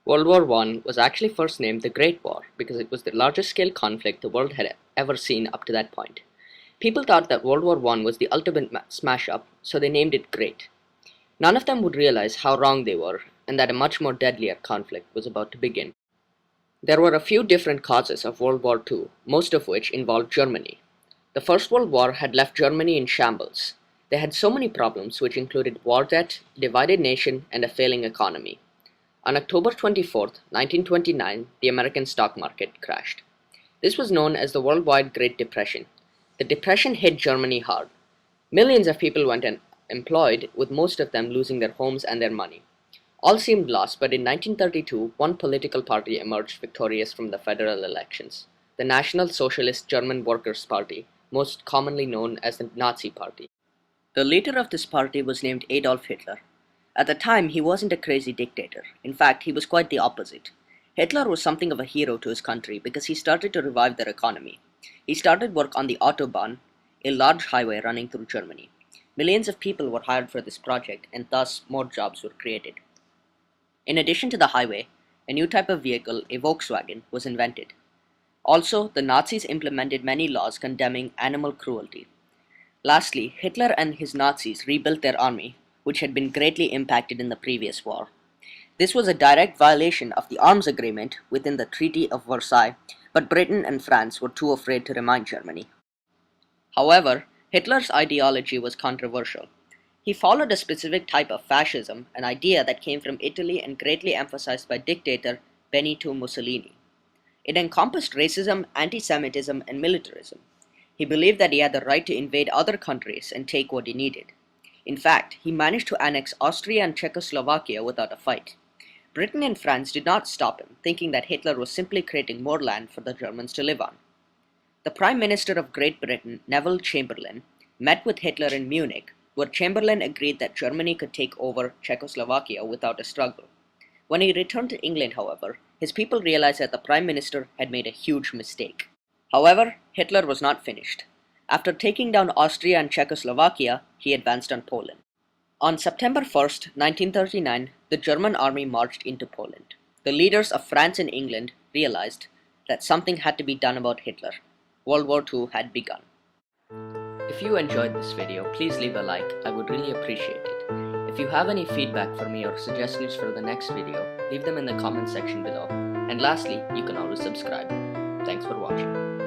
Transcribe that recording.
World War I was actually first named the Great War because it was the largest scale conflict the world had ever seen up to that point. People thought that World War I was the ultimate smash-up, so they named it Great. None of them would realize how wrong they were, and that a much more deadlier conflict was about to begin. There were a few different causes of World War II, most of which involved Germany. The First World War had left Germany in shambles. They had so many problems, which included war debt, a divided nation, and a failing economy. On October 24, 1929, the American stock market crashed. This was known as the worldwide Great Depression. The depression hit Germany hard. Millions of people went unemployed, with most of them losing their homes and their money. All seemed lost, but in 1932, one political party emerged victorious from the federal elections: the National Socialist German Workers' Party, most commonly known as the Nazi Party. The leader of this party was named Adolf Hitler. At the time, he wasn't a crazy dictator. In fact, he was quite the opposite. Hitler was something of a hero to his country because he started to revive their economy. He started work on the Autobahn, a large highway running through Germany. Millions of people were hired for this project, and thus more jobs were created. In addition to the highway, a new type of vehicle, a Volkswagen, was invented. Also, the Nazis implemented many laws condemning animal cruelty. Lastly, Hitler and his Nazis rebuilt their army, which had been greatly impacted in the previous war. This was a direct violation of the arms agreement within the Treaty of Versailles, but Britain and France were too afraid to remind Germany. However, Hitler's ideology was controversial. He followed a specific type of fascism, an idea that came from Italy and greatly emphasized by dictator Benito Mussolini. It encompassed racism, anti-Semitism, and militarism. He believed that he had the right to invade other countries and take what he needed. In fact, he managed to annex Austria and Czechoslovakia without a fight. Britain and France did not stop him, thinking that Hitler was simply creating more land for the Germans to live on. The Prime Minister of Great Britain, Neville Chamberlain, met with Hitler in Munich, where Chamberlain agreed that Germany could take over Czechoslovakia without a struggle. When he returned to England, however, his people realized that the Prime Minister had made a huge mistake. However, Hitler was not finished. After taking down Austria and Czechoslovakia, he advanced on Poland. On September 1st, 1939, the German army marched into Poland. The leaders of France and England realized that something had to be done about Hitler. World War II had begun. If you enjoyed this video, please leave a like. I would really appreciate it. If you have any feedback for me or suggestions for the next video, leave them in the comment section below. And lastly, you can always subscribe. Thanks for watching.